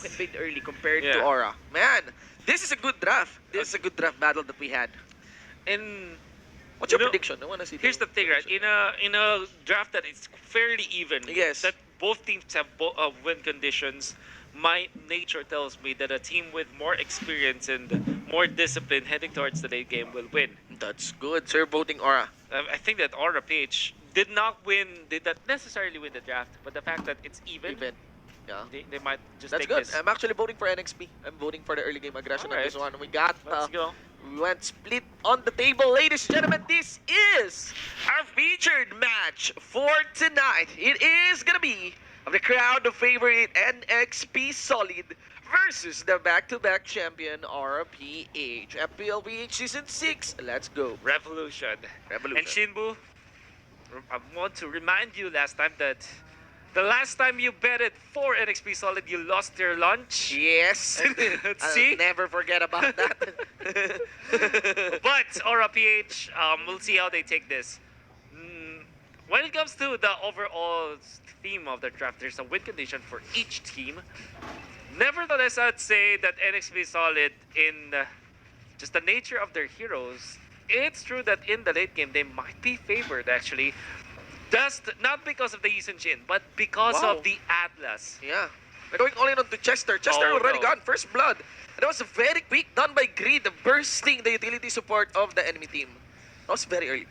invade early compared to Yeah. Aura. Man, this is a good draft. This is a good draft battle that we had. And What's you your know, prediction? I want to see here's the thing, right? prediction. In a draft that is fairly even, Yes. that both teams have win conditions, my nature tells me that a team with more experience and more discipline heading towards the late game will win. That's good. So you're voting Aura. I think that Aura PH did not necessarily win the draft, but the fact that it's even, Even. Yeah. they might just That's take good. this. I'm actually voting for NXP. I'm voting for the early game aggression on this Alright, one. We got let's go. we went split on the table, ladies and gentlemen. This is our featured match for tonight. It is gonna be of the crowd favorite NXP Solid versus the back-to-back champion RPH. FPLVH Season 6. Let's go. Revolution. Revolution. And Shinbu, I want to remind you last time that the last time you betted for NXP Solid, you lost your lunch. Yes. See? I'll never forget about that. But Aura PH, we'll see how they take this. When it comes to the overall theme of the draft, there's a win condition for each team. Nevertheless, I'd say that NXP Solid, in just the nature of their heroes, it's true that in the late game they might be favored actually. Just not because of the Yisun Jin, but because Wow. of the Atlas. Yeah. We're going all in on to Chester. Chester Oh, already no. gone. First blood. And that was very quick done by Greed, bursting the utility support of the enemy team. That was very early.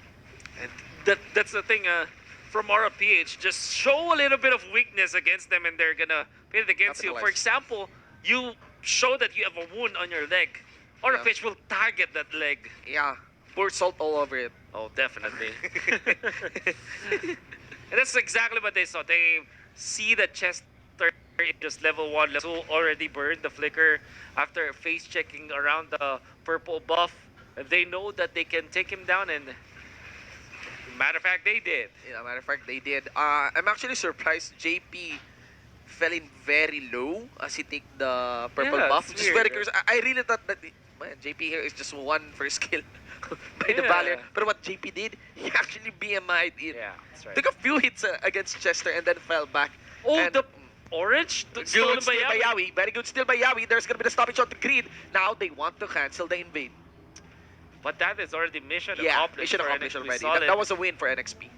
And that's the thing, from RPH, just show a little bit of weakness against them and they're gonna pit it against you. For Capitalize. example, you show that you have a wound on your leg. RPH will target that leg. Yeah. Pour salt all over it. Oh, definitely. And that's exactly what they saw. They see that Chester is just level 1, level 2, already burned the flicker after face checking around the purple buff. And they know that they can take him down, and matter of fact, they did. Yeah, matter of fact, they did. I'm actually surprised JP fell in very low as he take the purple Yeah, buff. it's Which is very weird. curious. I really thought that man, JP here is just one first kill by the Yeah. Valor. But what JP did, he actually BMI'd in. Yeah, that's right. Took a few hits against Chester and then fell back. Oh, And- the orange? Stolen Good by steal by Yawi. Yawi. Very good steal by Yawi. There's gonna be the stoppage on the Greed. Now they want to cancel the invade. But that is already mission Yeah, accomplished. mission for accomplished NXP already. Solid. That was a win for NXP.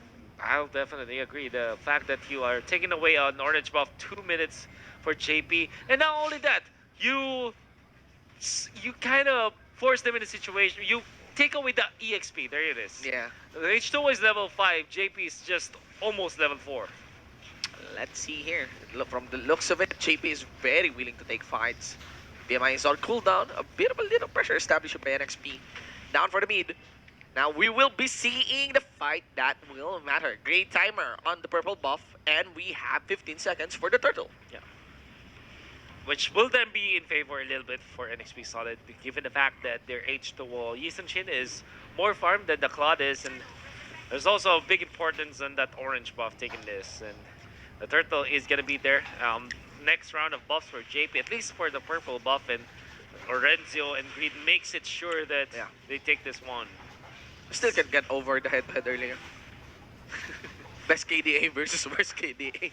I'll definitely agree. The fact that you are taking away an orange buff 2 minutes for JP, and not only that, you kind of force them in a situation. You take away the EXP. There it is. Yeah. The H2 is level 5. JP is just almost level 4. Let's see here. Look, from the looks of it, JP is very willing to take fights. BMI is on cooldown. A bit of a little pressure established by NXP. Down for the mid. Now we will be seeing the fight that will matter. Great timer on the purple buff, and we have 15 seconds for the turtle. Yeah. Which will then be in favor a little bit for NXP Solid, given the fact that their H2 Yisun Shin is more farmed than the Claude is, and there's also a big importance on that orange buff taking this, and the turtle is gonna be there. Next round of buffs for JP, at least for the purple buff, and Orenzio and Greed makes it sure that Yeah. they take this one. Still can get over the head-to-head earlier. Best KDA versus worst KDA.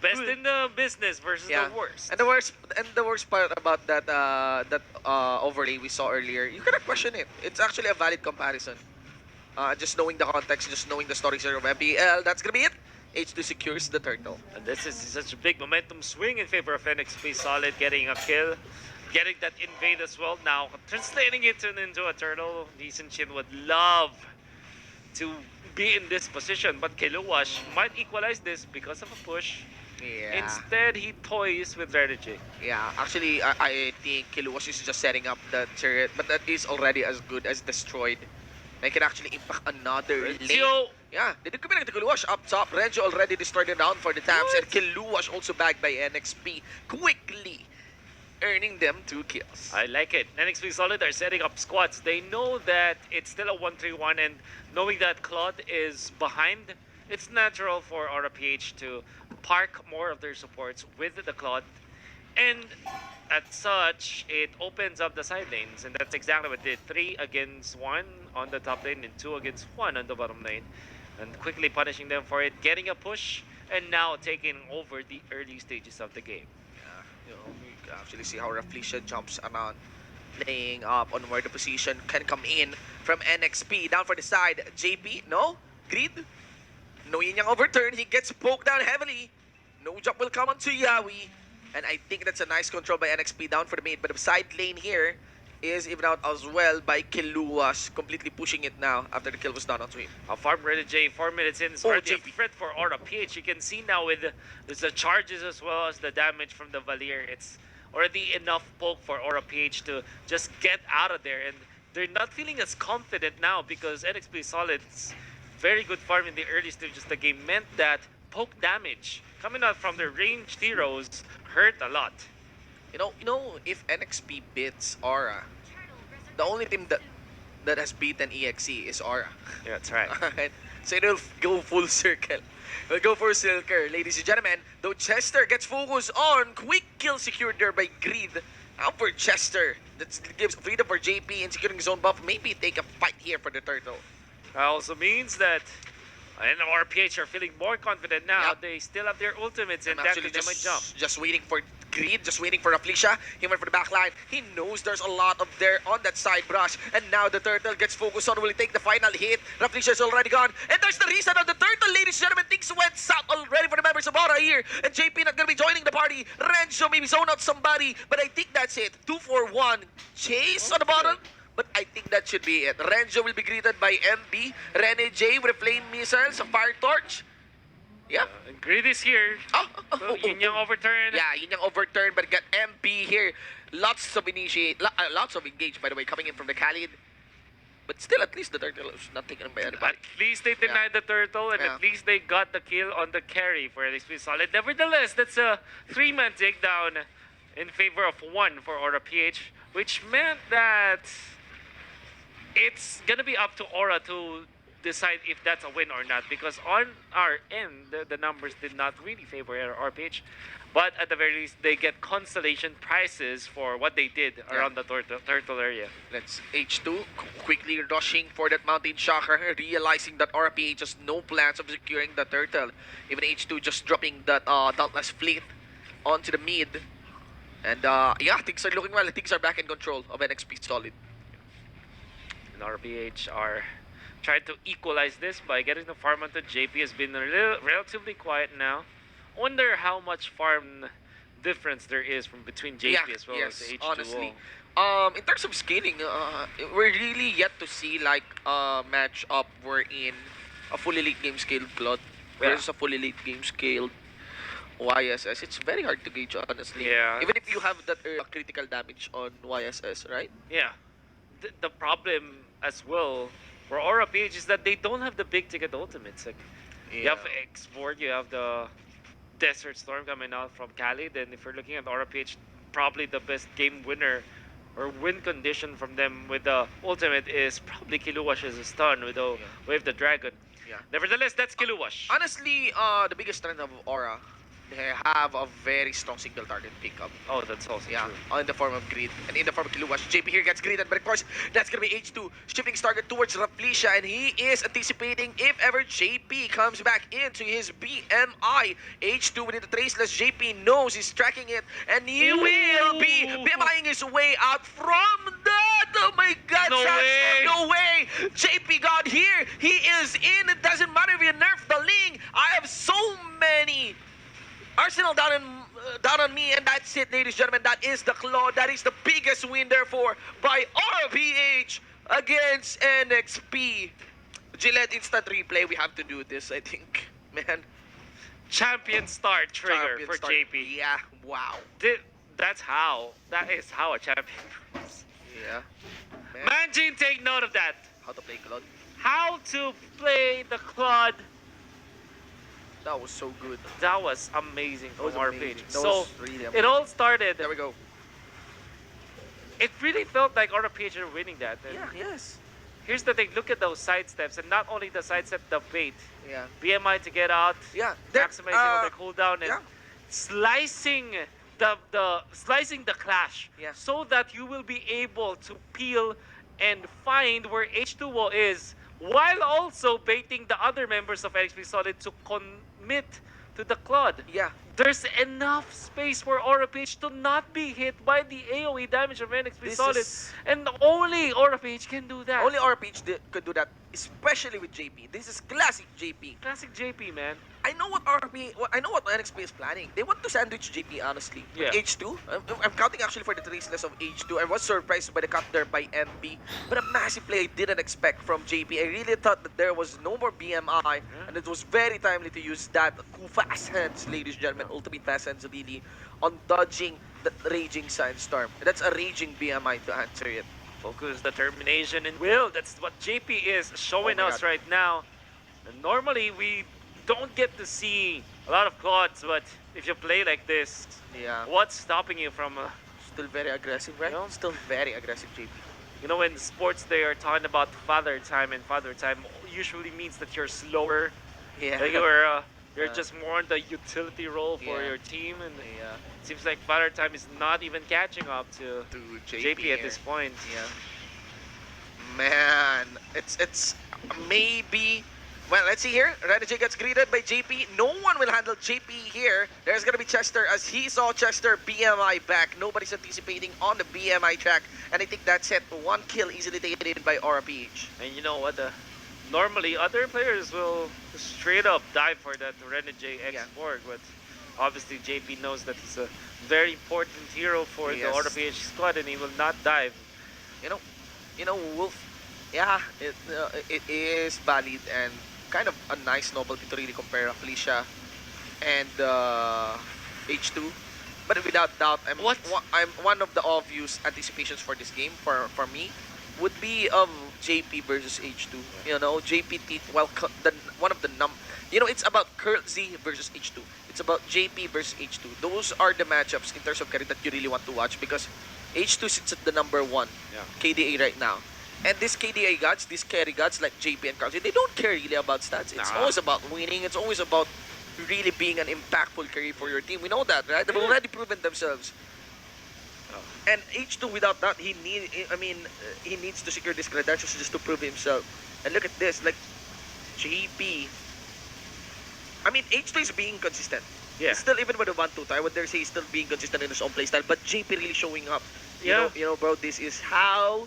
Best in the business versus Yeah. the worst. And the worst part about that overlay we saw earlier, you cannot question it. It's actually a valid comparison. Just knowing the context, just knowing the stories of MPL, that's gonna be it. H2 secures the turtle. And this is such a big momentum swing in favor of NXP Solid, getting a kill, getting that invade as well. Now, translating it into a turtle, Yisun Shin would love to be in this position, but Kiluwash might equalize this because of a push. Yeah. Instead, he toys with strategy. Yeah, actually, I think Kiluwas is just setting up the turret, but that is already as good as destroyed. They can actually impact another lane. Renzio, Yeah, they did connect the Kiluwas up top. Renjo already destroyed it down for the taps, What? and Kiluwas also bagged by NXP quickly, earning them 2 kills. I like it. NXP Solid are setting up squads. They know that it's still a 1-3-1, and knowing that Claude is behind, it's natural for RPH to park more of their supports with the Claude. And as such, it opens up the side lanes, and that's exactly what it did. 3 against 1 on the top lane and 2 against 1 on the bottom lane. And quickly punishing them for it, getting a push, and now taking over the early stages of the game. You can actually see how Raflesia jumps around, playing up on where the position can come in from NXP. Down for the side, JP, no? Greed? No yin yang overturn, he gets poked down heavily. No jump will come onto Yawi. And I think that's a nice control by NXP down for the mid. But the side lane here is even out as well by Kiluas, completely pushing it now after the kill was done onto him. A farm ready J, 4 minutes in, it's Oh, already a JP. threat for Aura PH. You can see now with the charges as well as the damage from the Valier, it's already enough poke for Aura PH to just get out of there. And they're not feeling as confident now because NXP Solid's very good farm in the early stages of the game meant that poke damage coming out from their ranged heroes hurt a lot. If NXP beats Aura, the only team that has beaten EXE is Aura. Yeah, that's right. Alright, so it'll go full circle. We'll go for Silker, ladies and gentlemen. Though Chester gets focused on, quick kill secured there by Greed. Out for Chester. That gives freedom for JP in securing his own buff. Maybe take a fight here for the turtle. That also means that and RPH are feeling more confident now. Yep. They still have their ultimates and I'm that actually they might jump. just waiting for Greed, just waiting for Raflesia. He went for the back line. He knows there's a lot of there on that side brush. And now the turtle gets focused on. Will he take the final hit? Raflesia is already gone. And there's the reason of the turtle, ladies and gentlemen. Things went south already for the members of Aura here. And JP not gonna be joining the party. Renzo maybe zone out somebody. But I think that's it. 2-4-1. Chase on the bottom. But I think that should be it. Renzo will be greeted by MB. Rene J with a flame missiles, a fire torch. Yeah. And Greed is here. So, yun yung overturn. Yeah, yun yung overturn, but got MP here. Lots of engage, by the way, coming in from the Khalid. But still, at least the turtle is not taken by anybody. At least they denied the turtle and Yeah. at least they got the kill on the carry for NXP Solid. Nevertheless, that's a 3-man takedown in favor of 1 for Aura PH, which meant that it's gonna be up to Aura to decide if that's a win or not, because on our end, the numbers did not really favor RPH, but at the very least, they get consolation prizes for what they did around the turtle area. Let's H2 quickly rushing for that Mountain Shocker, realizing that RPH has no plans of securing the turtle. Even H2 just dropping that Dauntless Fleet onto the mid. And yeah, things are looking well. Things are back in control of NXP Solid. And RPH are trying to equalize this by getting the farm onto JP. Has been relatively quiet now. Wonder how much farm difference there is from between JP as well as H2O. Honestly. In terms of scaling, we're really yet to see like a match up wherein a fully late game scaled Claude versus a fully late game scaled YSS. It's very hard to gauge, honestly. Yeah. Even if you have that critical damage on YSS, right? Yeah. The problem as well for Aura PH is that they don't have the big ticket ultimates. Like, you have Export, you have the Desert Storm coming out from Khalid, and if you're looking at Aura PH, probably the best game winner or win condition from them with the ultimate is probably Kiluwash's stun with the Dragon. Yeah. Nevertheless, that's Kiluwash. Honestly, the biggest strength of Aura, they have a very strong single target pickup. Oh, that's also Yeah, true. in the form of Greed. And in the form of Kiluwas. JP here gets greeted, but of course, that's gonna be H2 shifting his target towards Raflesia, and he is anticipating if ever JP comes back into his BMI. H2 within the traceless, JP knows he's tracking it, and he will be BMIing his way out from that. Oh my god, No Chance, way. no way! JP got here, he is in, it doesn't matter if you nerf the Ling. I have so many Arsenal down on me, and that's it, ladies and gentlemen. That is the claw. That is the biggest win, therefore, by RPH against NXP. Gillette instant replay. We have to do this, I think, man. Champion start trigger Champion for start. JP. Yeah, wow. That is how a champion works. Yeah. Man, Manjin, take note of that. how to play Claude. How to play the Claude. That was so good. That was amazing That from was our amazing. page. That So was really amazing. it all started. There we go. It really felt like RPH are winning that. And Yeah, yes. here's the thing. Look at those side steps, and not only the side step, the bait. Yeah. BMI to get out, Yeah. maximizing on the cooldown, and yeah. slicing slicing the clash, Yeah. so that you will be able to peel and find where H2O is, while also baiting the other members of NXP Solid to commit to the Claude. Yeah. There's enough space for Aura Page to not be hit by the AoE damage of NXP This Solid, is and only Aura Page can do that. only RPH could do that, especially with JP. This is classic JP. Classic JP, man. I know what I know what NXP is planning. They want to sandwich JP, honestly. With Yeah. H2, I'm counting actually for the traceless of H2. I was surprised by the cut there by MB, but a massive play I didn't expect from JP. I really thought that there was no more BMI, and it was very timely to use that fast hands, ladies and gentlemen, ultimate fast hands really, on dodging the raging sandstorm. That's a raging BMI to answer it. Focus, determination, and will. That's what JP is showing Oh my us God. right now. And normally, we don't get to see a lot of quads, but if you play like this, Yeah. what's stopping you from, Still very aggressive, right? No. Still very aggressive, JP. you know, in sports they are talking about father time, and father time usually means that you're slower, Yeah. that you're just more on the utility role for Yeah. your team, and Yeah. it seems like father time is not even catching up to To JP at here. this point. Yeah. Man, it's maybe. Well, let's see here. Renegade gets greeted by JP. No one will handle JP here. There's gonna be Chester as he saw Chester BMI back. Nobody's anticipating on the BMI track, and I think that's it. One kill easily taken by RPH. And you know what? Normally, other players will straight up dive for that Renegade Yeah. X4, but obviously JP knows that he's a very important hero for the Yes. RPH squad, and he will not dive. You know, Wolf. Yeah, it is valid and kind of a nice novelty to really compare Felicia and H2. But without doubt, What? I'm one of the obvious anticipations for this game for me would be of JP versus H2. You know, JP well one of the it's about Curl Z versus H2. It's about JP versus H2. Those are the matchups in terms of carry that you really want to watch because H2 sits at the number 1 Yeah. KDA right now. And these KDA gods, these carry gods like JP and Carl Z, they don't care really about stats. It's Nah. always about winning. It's always about really being an impactful carry for your team. We know that, right? They've already proven themselves. And H2, without that, he needs to secure these credentials just to prove himself. And look at this, like JP. I mean, H2 is being consistent. Yeah. Still, even with the 1-2 tie, I would dare say he's still being consistent in his own playstyle. But JP really showing up. Yeah. You know, bro, this is how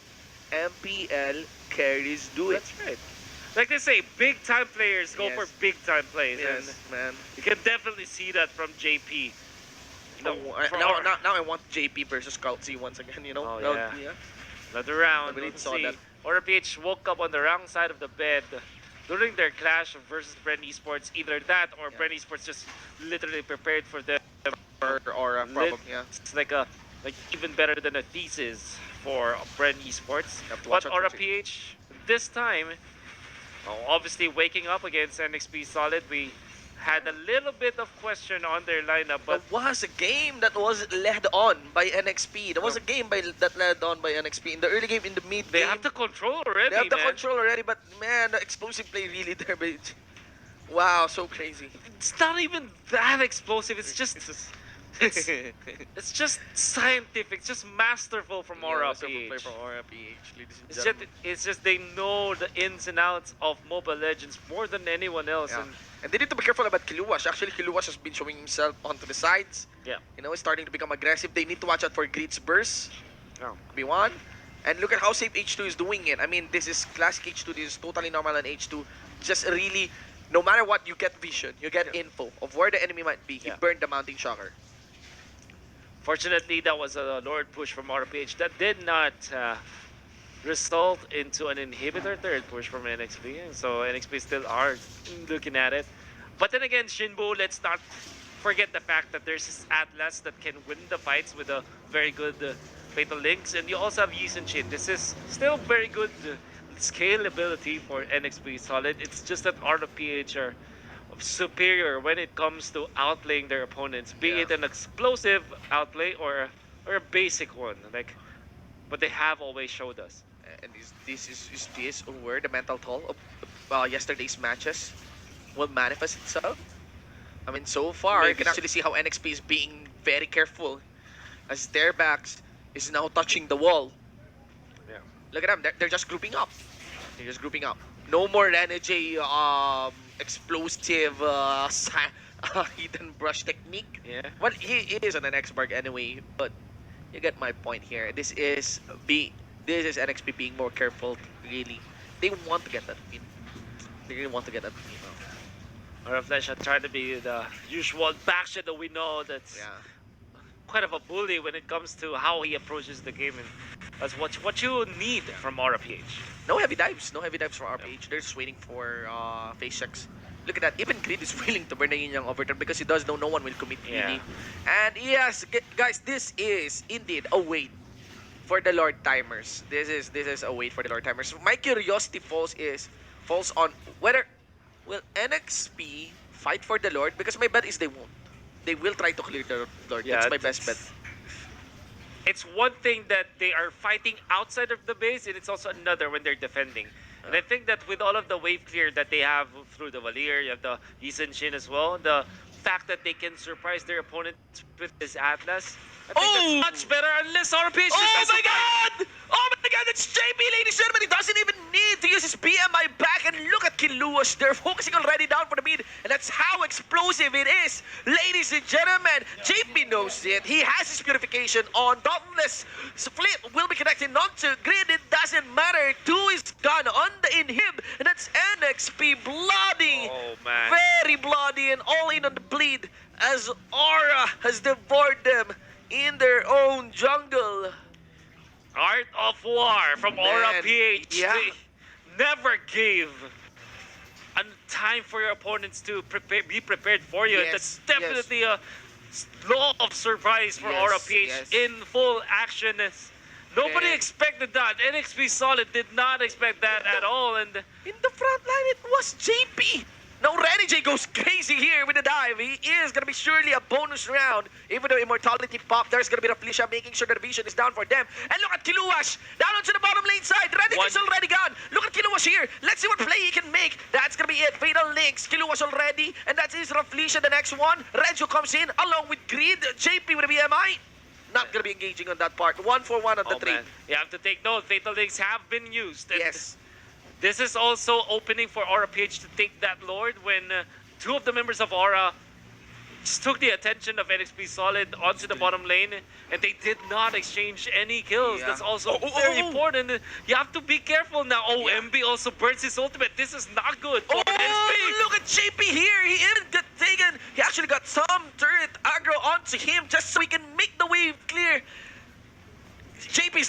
MPL carries do it. That's right. Like they say, big time players go Yes. for big time plays, Yes, and man. you can definitely see that from JP. No, for now, our- now I want JP versus Scout Z once again, you know? Oh, Now, yeah. Another round. I really Let's saw see. that. RPH woke up on the wrong side of the bed during their clash versus Brand Esports. Either that or Yeah. Brand Esports just literally prepared for them. Or a problem, yeah. It's like even better than a thesis for Brand Esports. Have to watch But out for RPH this time, obviously waking up against NXP Solid, we had a little bit of question on their lineup, but That was a game that was led on by NXP. That was a game that led on by NXP. In the early game, in the mid they game, have the control already, they have the man. control already, but man, the explosive play really there. But wow, so crazy. It's not even that explosive. It's just it's, it's it's just scientific. It's just masterful from Aura play PH. from Aura PH, ladies and It's just, gentlemen. it's just they know the ins and outs of Mobile Legends more than anyone else. Yeah. And And they need to be careful about Kiluwash. Actually, Kiluwash has been showing himself onto the sides. yeah, You know, he's starting to become aggressive. They need to watch out for Greed's burst. Oh. Be one. And look at how safe H2 is doing it. I mean, this is classic H2. This is totally normal on H2. Just really, no matter what, you get vision. You get info of where the enemy might be. He Yeah. burned the Mounting Shocker. Fortunately, that was a Lord push from RPH that did not result into an inhibitor third push from NXP. So NXP still are looking at it. But then again, Shinbu, let's not forget the fact that there's this Atlas that can win the fights with a very good Fatal Links. And you also have Yi and Shin. This is still very good scalability for NXP Solid. It's just that RPH are superior when it comes to outplaying their opponents, be Yeah. it an explosive outplay or a basic one. Like, but they have always showed us. And this is where the mental toll of yesterday's matches will manifest itself. I mean, so far, you Maybe can so. actually see how NXP is being very careful as their backs is now touching the wall. Yeah. Look at them, they're just grouping up. They're just grouping up. No more Renegade explosive hidden brush technique. Yeah. Well, he is on an X-Barg anyway, but you get my point here. This is NXP being more careful. Really, they want to get that win. They really want to get that win. Or Flesh had tried to be the usual backshot that we know that's Yeah. quite of a bully when it comes to how he approaches the game, and that's what you need from RPH. No heavy dives. No heavy dives from RPH. They're just waiting for face checks. Look at that. Even Creed is willing to burn the yin yang overturn because he does know no one will commit Yeah. really. And yes, guys, this is indeed a wait for the Lord timers. This is a wait for the Lord timers. My curiosity falls on whether will NXP fight for the Lord, because my bet is they won't. They will try to clear the Lord. Yeah, That's my best bet. It's one thing that they are fighting outside of the base, and it's also another when they're defending. And I think that with all of the wave clear that they have through the Valier, you have the Yisun Shin as well, the fact that they can surprise their opponents with this Atlas, I think Oh! that's much better unless RPH Oh decides to my fight. god! Oh my god, it's JP, ladies and gentlemen. He doesn't even need to use his BMI back. And look at Kiluash. They're focusing already down for the mid. And that's how explosive it is. Ladies and gentlemen, JP knows it. He has his purification on. Dauntless Split will be connecting onto Grid. It doesn't matter. 2 is gone on the inhib. And that's NXP bloody. Oh man. Very bloody and all in on the bleed as Aura has devoured them in their own jungle. Art of War from Aura Man, PH. yeah. They never gave a time for your opponents to be prepared for you. Yes, That's definitely a law of surprise for Yes, Aura PH yes. in full action. Nobody Okay. expected that. NXP Solid did not expect that at all. And In the front line, it was JP. Now Renny J goes crazy here with the dive. He is going to be surely a bonus round. Even though Immortality pop, there's going to be Felicia making sure that the vision is down for them. And look at Kiluash down onto the bottom lane side. Renny is already gone. Look at Kiluash here. Let's see what play he can make. That's going to be it. Fatal Links. Kiluash already. And that is Felicia, the next one. Renzo comes in along with Greed. JP with a BMI. Not going to be engaging on that part. 1-for-1 on the trade. man, you have to take note. Fatal Links have been used. And Yes. this is also opening for Aura PH to take that Lord when 2 of the members of Aura just took the attention of NXP Solid onto the bottom lane, and they did not exchange any kills. Yeah. That's also Oh, very oh. important. You have to be careful now. Oh, Yeah. MB also burns his ultimate. This is not good for Oh, NXP. look at JP here. He even got taken. He actually got some turret aggro onto him just so he can make the wave clear. JP's